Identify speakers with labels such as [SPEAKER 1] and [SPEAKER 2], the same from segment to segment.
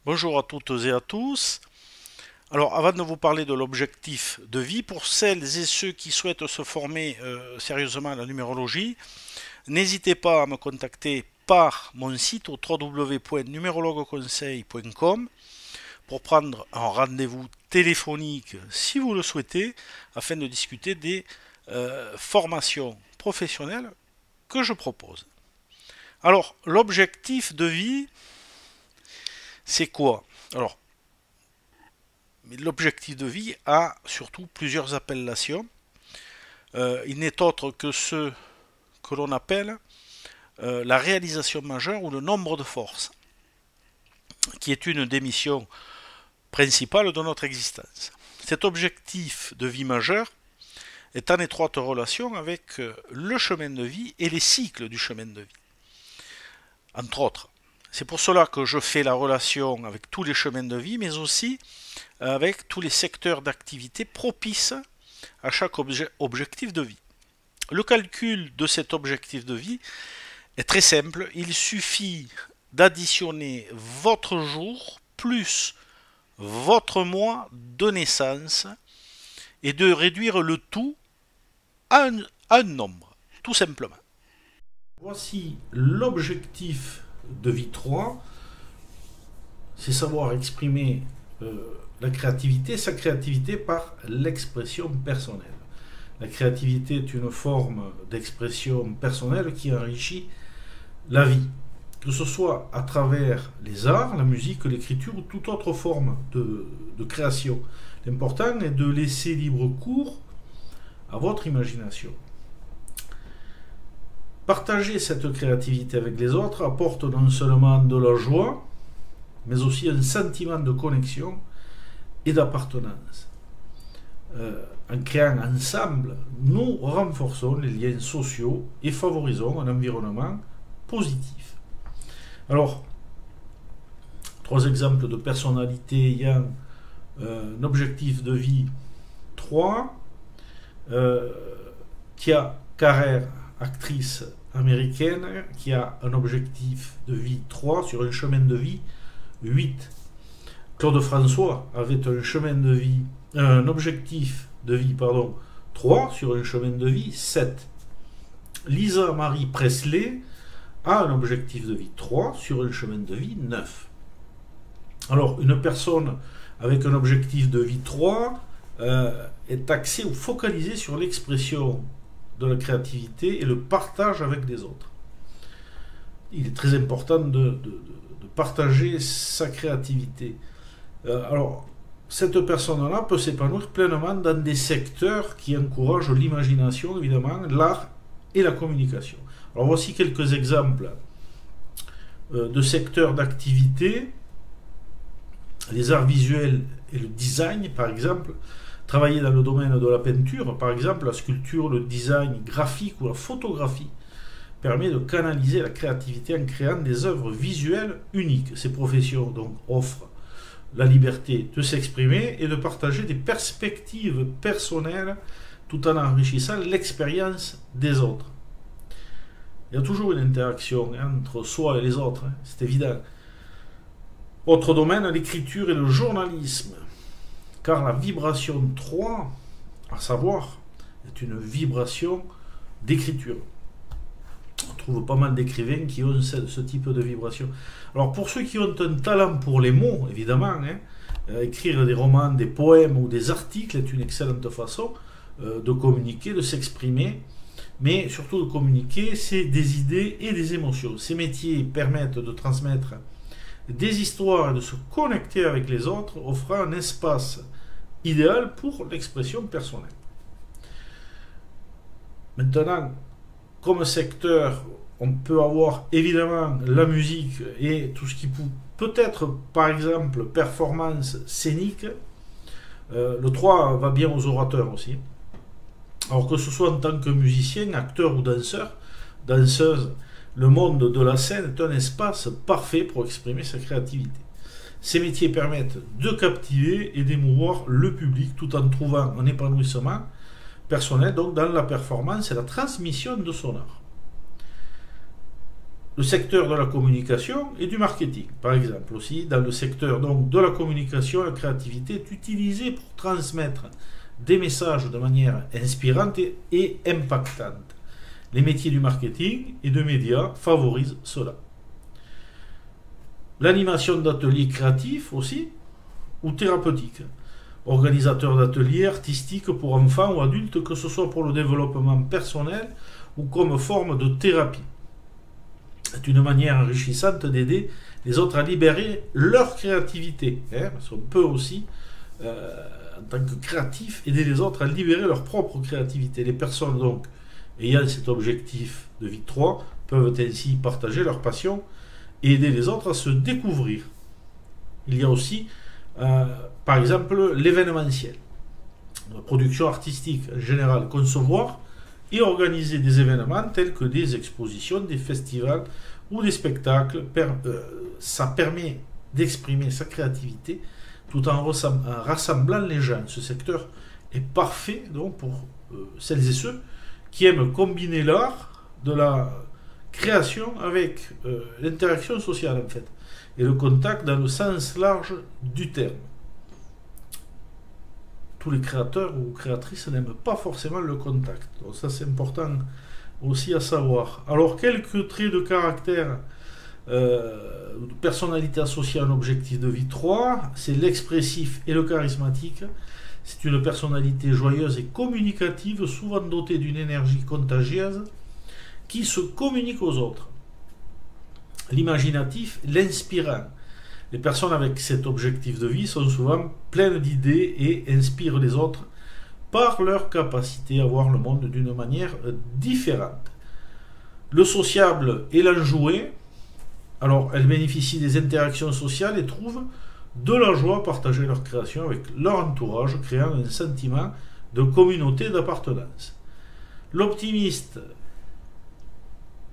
[SPEAKER 1] Bonjour à toutes et à tous. Alors, avant de vous parler de l'objectif de vie, pour celles et ceux qui souhaitent se former sérieusement à la numérologie, n'hésitez pas à me contacter par mon site au www.numérologueconseil.com pour prendre un rendez-vous téléphonique si vous le souhaitez, afin de discuter des formations professionnelles que je propose. Alors, l'objectif de vie, c'est quoi? Alors, l'objectif de vie a surtout plusieurs appellations. Il n'est autre que ce que l'on appelle la réalisation majeure ou le nombre de forces, qui est une des missions principales de notre existence. Cet objectif de vie majeur est en étroite relation avec le chemin de vie et les cycles du chemin de vie, entre autres. C'est pour cela que je fais la relation avec tous les chemins de vie, mais aussi avec tous les secteurs d'activité propices à chaque objectif de vie. Le calcul de cet objectif de vie est très simple. Il suffit d'additionner votre jour plus votre mois de naissance et de réduire le tout à un nombre, tout simplement. Voici l'objectif de vie 3, c'est savoir exprimer sa créativité par l'expression personnelle. La créativité est une forme d'expression personnelle qui enrichit la vie, que ce soit à travers les arts, la musique, l'écriture ou toute autre forme de création. L'important est de laisser libre cours à votre imagination. Partager cette créativité avec les autres apporte non seulement de la joie, mais aussi un sentiment de connexion et d'appartenance. En créant ensemble, nous renforçons les liens sociaux et favorisons un environnement positif. Alors, 3 exemples de personnalités ayant un objectif de vie 3. Tia Carrère, actrice américaine, qui a un objectif de vie 3 sur un chemin de vie 8. Claude François avait un objectif de vie 3 sur un chemin de vie 7. Lisa Marie Presley a un objectif de vie 3 sur un chemin de vie 9. Alors, une personne avec un objectif de vie 3 est axée ou focalisée sur l'expression de la créativité et le partage avec les autres. Il est très important de partager sa créativité. Alors, cette personne-là peut s'épanouir pleinement dans des secteurs qui encouragent l'imagination, évidemment, l'art et la communication. Alors, voici quelques exemples de secteurs d'activité. Les arts visuels et le design, par exemple. Travailler dans le domaine de la peinture, par exemple, la sculpture, le design graphique ou la photographie, permet de canaliser la créativité en créant des œuvres visuelles uniques. Ces professions donc offrent la liberté de s'exprimer et de partager des perspectives personnelles tout en enrichissant l'expérience des autres. Il y a toujours une interaction entre soi et les autres, c'est évident. Autre domaine, l'écriture et le journalisme. Car la vibration 3, à savoir, est une vibration d'écriture. On trouve pas mal d'écrivains qui ont ce type de vibration. Alors pour ceux qui ont un talent pour les mots, évidemment, écrire des romans, des poèmes ou des articles est une excellente façon de communiquer, de s'exprimer, mais surtout de communiquer, c'est des idées et des émotions. Ces métiers permettent de transmettre des histoires et de se connecter avec les autres, offrant un espace idéal pour l'expression personnelle. Maintenant, comme secteur, on peut avoir évidemment la musique et tout ce qui peut être, par exemple, performance scénique. Le 3 va bien aux orateurs aussi. Alors que ce soit en tant que musicien, acteur ou danseur, danseuse, le monde de la scène est un espace parfait pour exprimer sa créativité. Ces métiers permettent de captiver et d'émouvoir le public tout en trouvant un épanouissement personnel donc dans la performance et la transmission de son art. le secteur de la communication et du marketing. Par exemple, aussi, dans le secteur donc, de la communication, la créativité est utilisée pour transmettre des messages de manière inspirante et impactante. Les métiers du marketing et de médias favorisent cela. L'animation d'ateliers créatifs aussi, ou thérapeutiques. Organisateur d'ateliers artistiques pour enfants ou adultes, que ce soit pour le développement personnel ou comme forme de thérapie. C'est une manière enrichissante d'aider les autres à libérer leur créativité. Parce qu'on peut aussi, en tant que créatif, aider les autres à libérer leur propre créativité. Les personnes donc ayant cet objectif de vie 3 peuvent ainsi partager leur passion et aider les autres à se découvrir. Il y a aussi, par exemple, l'événementiel, la production artistique en général, concevoir et organiser des événements tels que des expositions, des festivals ou des spectacles. Ça permet d'exprimer sa créativité tout en rassemblant les gens. Ce secteur est parfait donc pour celles et ceux qui aiment combiner l'art de la création avec l'interaction sociale en fait, et le contact dans le sens large du terme. Tous les créateurs ou créatrices n'aiment pas forcément le contact. Donc ça c'est important aussi à savoir. Alors quelques traits de caractère, de personnalité associée à un objectif de vie 3, c'est l'expressif et le charismatique. C'est une personnalité joyeuse et communicative, souvent dotée d'une énergie contagieuse, qui se communique aux autres. L'imaginatif, l'inspirant. Les personnes avec cet objectif de vie sont souvent pleines d'idées et inspirent les autres par leur capacité à voir le monde d'une manière différente. Le sociable et l'enjoué, alors elles bénéficient des interactions sociales et trouvent de la joie à partager leur création avec leur entourage, créant un sentiment de communauté d'appartenance. L'optimiste,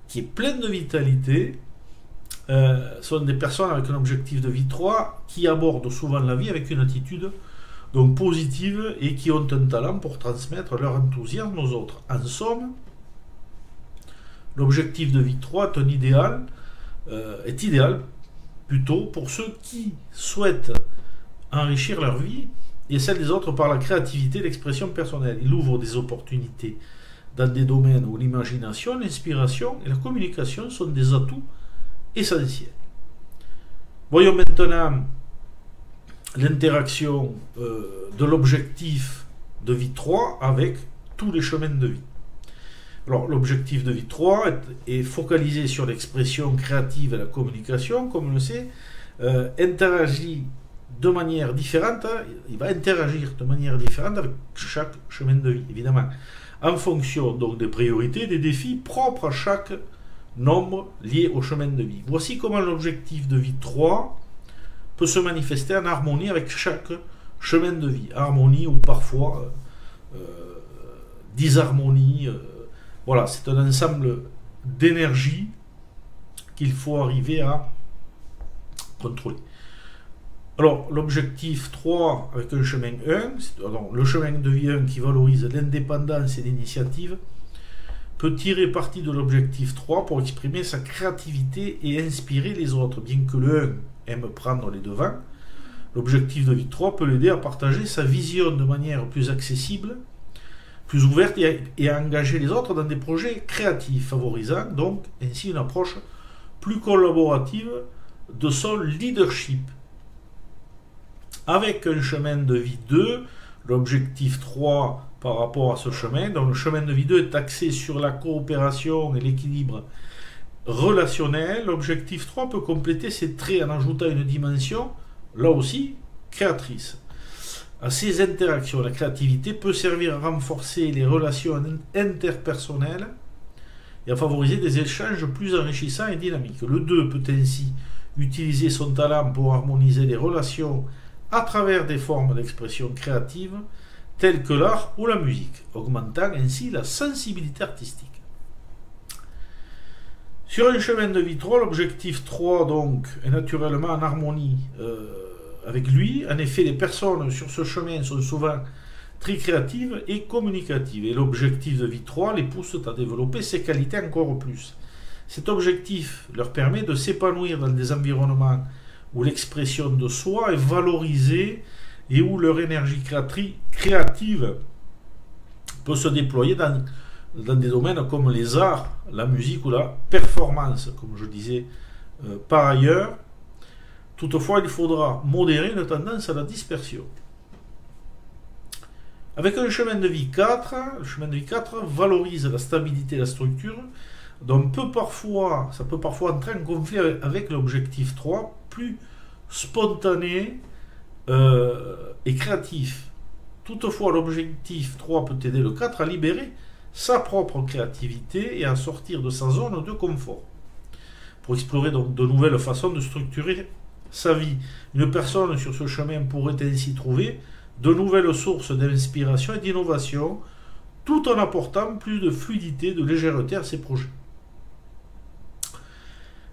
[SPEAKER 1] qui est plein de vitalité, sont des personnes avec un objectif de vie 3 qui abordent souvent la vie avec une attitude donc positive et qui ont un talent pour transmettre leur enthousiasme aux autres. En somme, l'objectif de vie 3 est idéal plutôt pour ceux qui souhaitent enrichir leur vie et celle des autres par la créativité et l'expression personnelle. Il ouvre des opportunités dans des domaines où l'imagination, l'inspiration et la communication sont des atouts essentiels. Voyons maintenant l'interaction de l'objectif de vie 3 avec tous les chemins de vie. Alors, l'objectif de vie 3 est focalisé sur l'expression créative et la communication, comme on le sait, interagit de manière différente, il va interagir de manière différente avec chaque chemin de vie, évidemment, en fonction donc des priorités, des défis propres à chaque nombre lié au chemin de vie. Voici comment l'objectif de vie 3 peut se manifester en harmonie avec chaque chemin de vie. Harmonie ou parfois disharmonie. Voilà, c'est un ensemble d'énergie qu'il faut arriver à contrôler. Alors, l'objectif 3 avec un chemin 1, le chemin de vie 1 qui valorise l'indépendance et l'initiative, peut tirer parti de l'objectif 3 pour exprimer sa créativité et inspirer les autres. Bien que le 1 aime prendre les devants, l'objectif de vie 3 peut l'aider à partager sa vision de manière plus accessible, plus ouverte et à engager les autres dans des projets créatifs, favorisant donc ainsi une approche plus collaborative de son leadership. Avec un chemin de vie 2, l'objectif 3 par rapport à ce chemin, donc le chemin de vie 2 est axé sur la coopération et l'équilibre relationnel. L'objectif 3 peut compléter ces traits en ajoutant une dimension, là aussi, créatrice. À ces interactions, la créativité peut servir à renforcer les relations interpersonnelles et à favoriser des échanges plus enrichissants et dynamiques. Le 2 peut ainsi utiliser son talent pour harmoniser les relations à travers des formes d'expression créative telles que l'art ou la musique, augmentant ainsi la sensibilité artistique. Sur un chemin de vie 3, l'objectif 3 donc, est naturellement en harmonie avec lui. En effet, les personnes sur ce chemin sont souvent très créatives et communicatives. Et l'objectif de vie 3 les pousse à développer ces qualités encore plus. Cet objectif leur permet de s'épanouir dans des environnements où l'expression de soi est valorisée et où leur énergie créative peut se déployer dans des domaines comme les arts, la musique ou la performance, comme je disais par ailleurs. Toutefois, il faudra modérer une tendance à la dispersion. Avec un chemin de vie 4, le chemin de vie 4 valorise la stabilité et la structure, donc ça peut parfois entrer en conflit avec l'objectif 3, plus spontané et créatif. Toutefois, l'objectif 3 peut aider le 4 à libérer sa propre créativité et à sortir de sa zone de confort, pour explorer donc de nouvelles façons de structurer sa vie. Une personne sur ce chemin pourrait ainsi trouver de nouvelles sources d'inspiration et d'innovation, tout en apportant plus de fluidité, de légèreté à ses projets.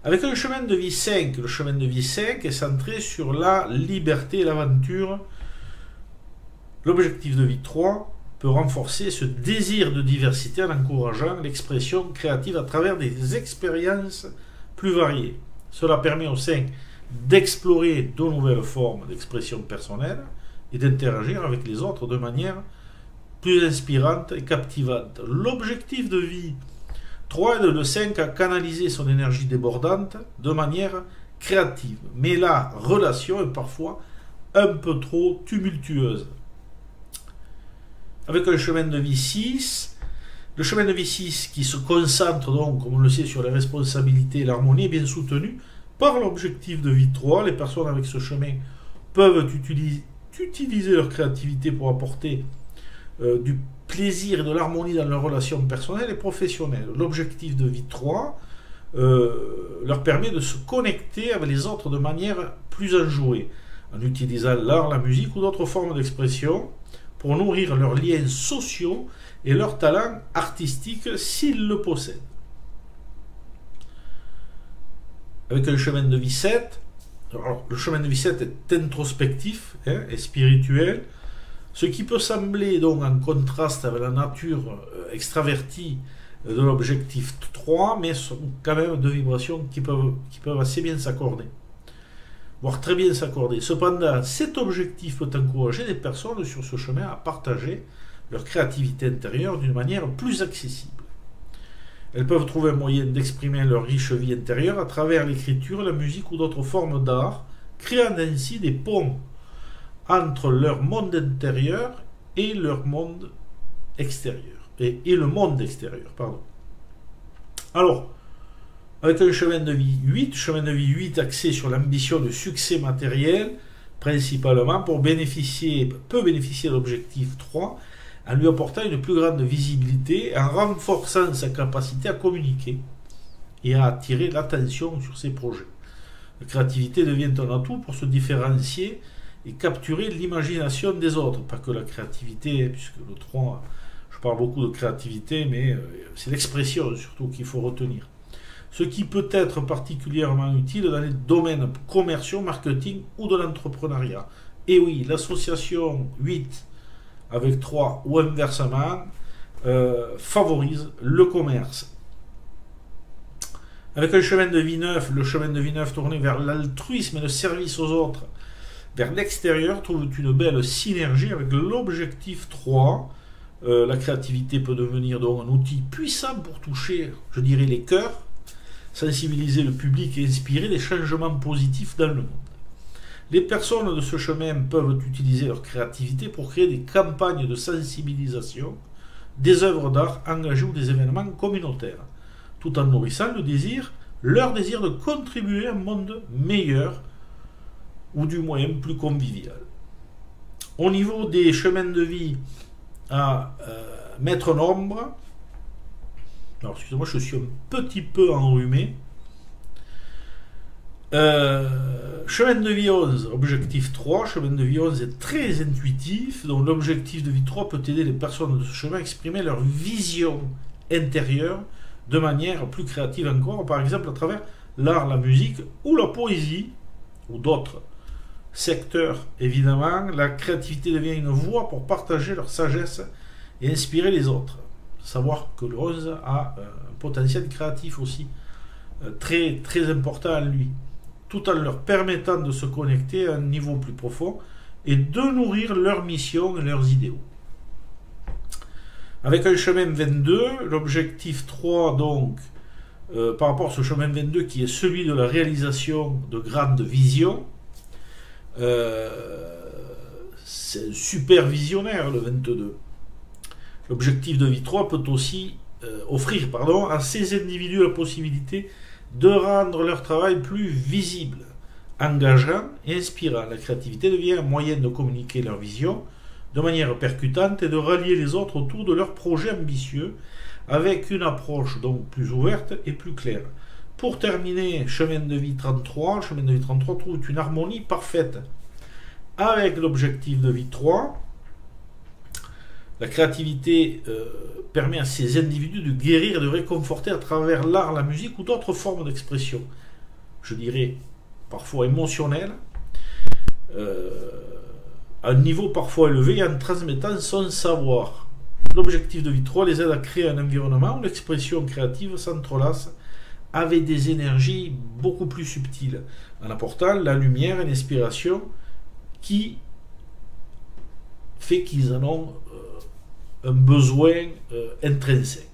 [SPEAKER 1] Avec un chemin de vie 5, le chemin de vie 5 est centré sur la liberté et l'aventure. L'objectif de vie 3 peut renforcer ce désir de diversité en encourageant l'expression créative à travers des expériences plus variées. Cela permet au 5 d'explorer de nouvelles formes d'expression personnelle et d'interagir avec les autres de manière plus inspirante et captivante. L'objectif de vie 3 aide le 5 à canaliser son énergie débordante de manière créative, mais la relation est parfois un peu trop tumultueuse. Avec un chemin de vie 6, le chemin de vie 6 qui se concentre donc, comme on le sait, sur les responsabilités et l'harmonie est bien soutenu par l'objectif de vie 3. Les personnes avec ce chemin peuvent utiliser leur créativité pour apporter du plaisir et de l'harmonie dans leurs relations personnelles et professionnelles. L'objectif de vie 3 leur permet de se connecter avec les autres de manière plus enjouée, en utilisant l'art, la musique ou d'autres formes d'expression pour nourrir leurs liens sociaux et leurs talents artistiques s'ils le possèdent. Avec un chemin de vie 7, alors, le chemin de vie 7 est introspectif et spirituel, ce qui peut sembler donc en contraste avec la nature extravertie de l'objectif 3, mais sont quand même deux vibrations qui peuvent assez bien s'accorder, voire très bien s'accorder. Cependant, cet objectif peut encourager des personnes sur ce chemin à partager leur créativité intérieure d'une manière plus accessible. Elles peuvent trouver un moyen d'exprimer leur riche vie intérieure à travers l'écriture, la musique ou d'autres formes d'art, créant ainsi des ponts entre leur monde intérieur et leur monde extérieur. Et le monde extérieur, pardon. Alors, avec un chemin de vie 8 axé sur l'ambition de succès matériel, principalement peut bénéficier de l'objectif 3, en lui apportant une plus grande visibilité, en renforçant sa capacité à communiquer et à attirer l'attention sur ses projets. La créativité devient un atout pour se différencier et capturer l'imagination des autres. Pas que la créativité, puisque le 3, je parle beaucoup de créativité, mais c'est l'expression surtout qu'il faut retenir. Ce qui peut être particulièrement utile dans les domaines commerciaux, marketing ou de l'entrepreneuriat. Et oui, l'association 8 avec 3 ou inversement favorise le commerce. Avec un chemin de vie 9, le chemin de vie 9 tourné vers l'altruisme et le service aux autres, vers l'extérieur, trouve une belle synergie avec l'objectif 3. La créativité peut devenir donc un outil puissant pour toucher, je dirais, les cœurs, sensibiliser le public et inspirer des changements positifs dans le monde. Les personnes de ce chemin peuvent utiliser leur créativité pour créer des campagnes de sensibilisation, des œuvres d'art engagées ou des événements communautaires, tout en nourrissant leur désir de contribuer à un monde meilleur, ou du moins plus convivial. Au niveau des chemins de vie à mettre nombre, alors excusez-moi, je suis un petit peu enrhumé. Chemin de vie 11, objectif 3. Chemin de vie 11 est très intuitif, donc l'objectif de vie 3 peut aider les personnes de ce chemin à exprimer leur vision intérieure de manière plus créative encore, par exemple à travers l'art, la musique ou la poésie, ou d'autres secteurs évidemment. La créativité devient une voie pour partager leur sagesse et inspirer les autres. Savoir que le 11 a un potentiel créatif aussi très, très important en lui, tout en leur permettant de se connecter à un niveau plus profond et de nourrir leur mission et leurs idéaux. Avec un chemin 22, l'objectif 3, donc, par rapport à ce chemin 22 qui est celui de la réalisation de grandes visions, c'est un super visionnaire le 22. L'objectif de vie 3 peut aussi offrir à ces individus la possibilité de rendre leur travail plus visible, engageant et inspirant. La créativité devient un moyen de communiquer leur vision de manière percutante et de rallier les autres autour de leurs projets ambitieux avec une approche donc plus ouverte et plus claire. Pour terminer, chemin de vie 33, le chemin de vie 33 trouve une harmonie parfaite avec l'objectif de vie 3. La créativité permet à ces individus de guérir et de réconforter à travers l'art, la musique ou d'autres formes d'expression, je dirais parfois émotionnelles, à un niveau parfois élevé en transmettant son savoir. L'objectif de vie 3 les aide à créer un environnement où l'expression créative s'entrelace avec des énergies beaucoup plus subtiles, en apportant la lumière et l'inspiration qui fait qu'ils en ont un besoin intrinsèque.